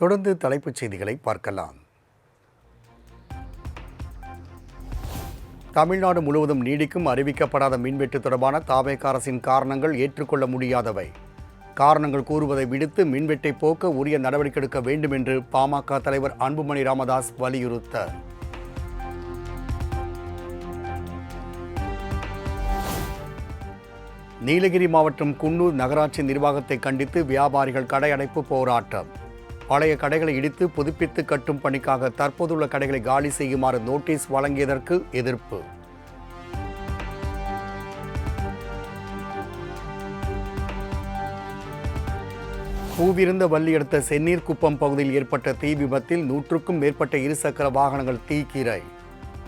தொடர்ந்து தலைப்புச் செய்திகளை பார்க்கலாம். தமிழ்நாடு முழுவதும் நீடிக்கும் அறிவிக்கப்படாத மின்வெட்டு தொடர்பான தாவேகா அரசின் காரணங்கள் ஏற்றுக்கொள்ள முடியாதவை. காரணங்கள் கூறுவதை விடுத்து மின்வெட்டை போக்க உரிய நடவடிக்கை எடுக்க வேண்டும் என்று பாமக தலைவர் அன்புமணி ராமதாஸ் வலியுறுத்தார். நீலகிரி மாவட்டம் குன்னூர் நகராட்சி நிர்வாகத்தை கண்டித்து வியாபாரிகள் கடை அடைப்பு போராட்டம். பழைய கடைகளை இடித்து புதுப்பித்து கட்டும் பணிக்காக தற்போதுள்ள கடைகளை காலி செய்யுமாறு நோட்டீஸ் வழங்கியதற்கு எதிர்ப்பு. பூவிருந்த வள்ளி அடுத்த செந்நீர் குப்பம் பகுதியில் ஏற்பட்ட தீ விபத்தில் 100க்கும் மேற்பட்ட இருசக்கர வாகனங்கள் தீக்கிரை.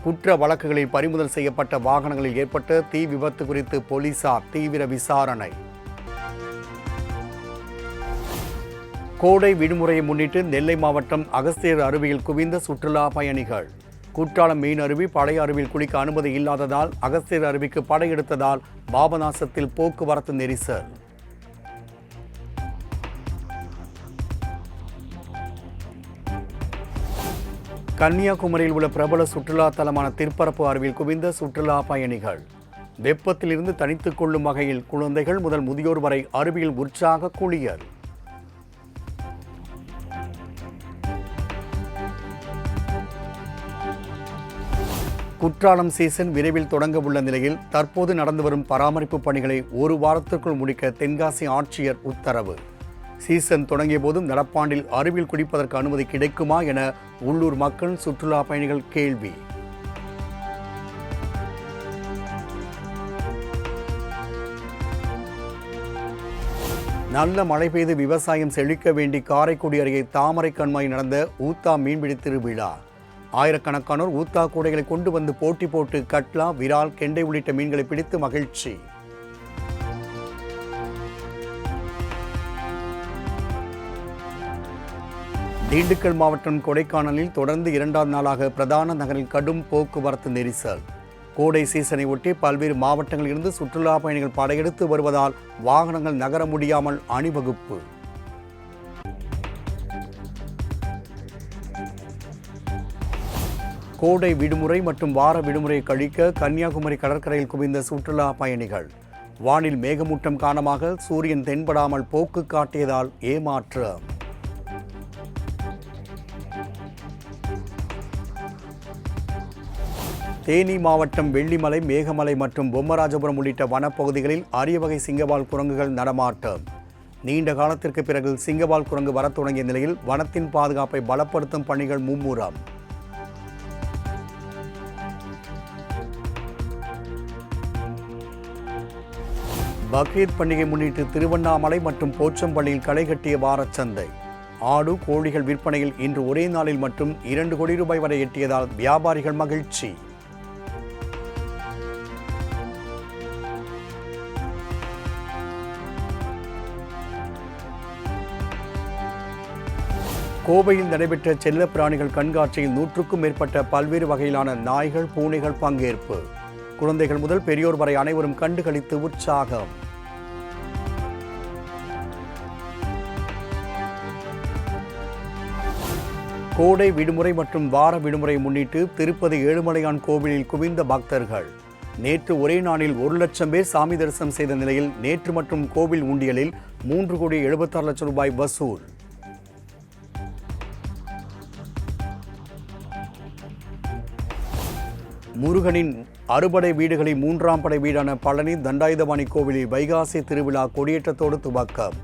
குற்ற வழக்குகளில் பறிமுதல் செய்யப்பட்ட வாகனங்களில் ஏற்பட்ட தீ விபத்து குறித்து போலீசார் தீவிர விசாரணை. கோடை விடுமுறையை முன்னிட்டு நெல்லை மாவட்டம் அகஸ்தியர் அருவியில் குவிந்த சுற்றுலா பயணிகள். குற்றாலம் மீன் அருவி பழைய அருவியில் குளிக்க அனுமதி இல்லாததால் அகஸ்தியர் அருவிக்கு படையெடுத்ததால் பாபநாசத்தில் போக்குவரத்து நெரிசல். கன்னியாகுமரியில் உள்ள பிரபல சுற்றுலா தலமான திருப்பரப்பு அருவியில் குவிந்த சுற்றுலா பயணிகள். வெப்பத்திலிருந்து தனித்துக் கொள்ளும் வகையில் குழந்தைகள் முதல் முதியோர் வரை அருவியில் உற்சாக குளியல். குற்றாலம் சீசன் விரைவில் தொடங்க உள்ள நிலையில் தற்போது நடந்து வரும் பராமரிப்பு பணிகளை ஒரு வாரத்திற்குள் முடிக்க தென்காசி ஆட்சியர் உத்தரவு. சீசன் தொடங்கிய போதும் நடப்பாண்டில் அருவியில் குளிப்பதற்கு அனுமதி கிடைக்குமா என உள்ளூர் மக்கள் சுற்றுலா பயணிகள் கேள்வி. நல்ல மழை பெய்து விவசாயம் செழிக்க வேண்டி காரைக்குடி அருகே தாமரை கண்மாய் நடந்த ஊத்தா மீன்பிடி திருவிழா. ஆயிரக்கணக்கானோர் ஊத்தா கூடைகளை கொண்டு வந்து போட்டி போட்டு கட்லா, விரால், கெண்டை உள்ளிட்ட மீன்களை பிடித்து மகிழ்ச்சி. திண்டுக்கல் மாவட்டம் கொடைக்கானலில் தொடர்ந்து 2ஆம் நாளாக பிரதான நகரில் கடும் போக்குவரத்து நெரிசல். கோடை சீசனை ஒட்டி பல்வேறு மாவட்டங்களில் இருந்து சுற்றுலா பயணிகள் படையெடுத்து வருவதால் வாகனங்கள் நகர முடியாமல் அணிவகுப்பு. கோடை விடுமுறை மற்றும் வார விடுமுறையை கழிக்க கன்னியாகுமரி கடற்கரையில் குவிந்த சுற்றுலா பயணிகள். வானில் மேகமூட்டம் காரணமாக சூரியன் தென்படாமல் போக்கு காட்டியதால் ஏமாற்றம். தேனி மாவட்டம் வெள்ளிமலை, மேகமலை மற்றும் பொம்மராஜபுரம் உள்ளிட்ட வனப்பகுதிகளில் அரிய வகை சிங்கவால் குரங்குகள் நடமாட்டம். நீண்ட காலத்திற்கு பிறகு சிங்கவால் குரங்கு வரத் தொடங்கிய நிலையில் வனத்தின் பாதுகாப்பை பலப்படுத்தும் பணிகள் மும்முரம். பக்ரீத் பண்டிகை முன்னிட்டு திருவண்ணாமலை மற்றும் போச்சம்பள்ளியில் களை கட்டிய வாரச்சந்தை. ஆடு, கோழிகள் விற்பனையில் இன்று ஒரே நாளில் மட்டும் 2 கோடி ரூபாய் வரை எட்டியதால் வியாபாரிகள் மகிழ்ச்சி. கோவையில் நடைபெற்ற செல்ல பிராணிகள் கண்காட்சியில் 100க்கும் மேற்பட்ட பல்வேறு வகையிலான நாய்கள், பூனைகள் பங்கேற்பு. குழந்தைகள் முதல் பெரியோர் வரை அனைவரும் கண்டுகளித்து உற்சாகம். கோடை விடுமுறை மற்றும் வார விடுமுறை முன்னிட்டு திருப்பதி ஏழுமலையான் கோவிலில் குவிந்த பக்தர்கள். நேற்று ஒரே நாளில் 1 லட்சம் பேர் சாமி தரிசனம் செய்த நிலையில் நேற்று மற்றும் கோவில் உண்டியலில் 3,76,00,000 ரூபாய் வசூல். முருகனின் அறுபடை வீடுகளில் 3ஆம் படை வீடான பழனி தண்டாயுதபாணி கோவிலில் வைகாசி திருவிழா கொடியேற்றத்தோடு துவக்கம்.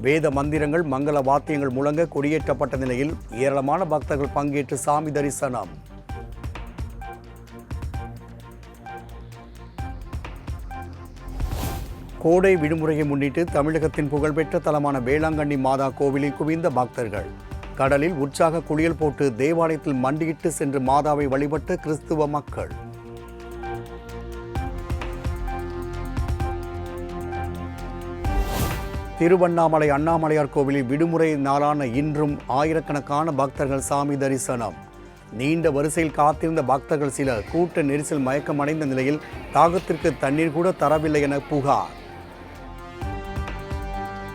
வேத மந்திரங்கள், மங்கள வாத்தியங்கள் முழங்க கொடியேற்றப்பட்ட நிலையில் ஏராளமான பக்தர்கள் பங்கேற்று சாமி தரிசனம். கோடை விடுமுறையை முன்னிட்டு தமிழகத்தின் புகழ்பெற்ற தலமான வேளாங்கண்ணி மாதா கோவிலில் குவிந்த பக்தர்கள். கடலில் உற்சாக குளியல் போட்டு தேவாலயத்தில் மண்டியிட்டு சென்று மாதாவை வழிபட்ட கிறிஸ்துவ மக்கள். திருவண்ணாமலை அண்ணாமலையார் கோவிலில் விடுமுறை நாளான இன்றும் ஆயிரக்கணக்கான பக்தர்கள் சாமி தரிசனம். நீண்ட வரிசையில் காத்திருந்த பக்தர்கள் சிலர் கூட்ட நெரிசல் மயக்கமடைந்த நிலையில் தாகத்திற்கு தண்ணீர் கூட தரவில்லை என புகார்.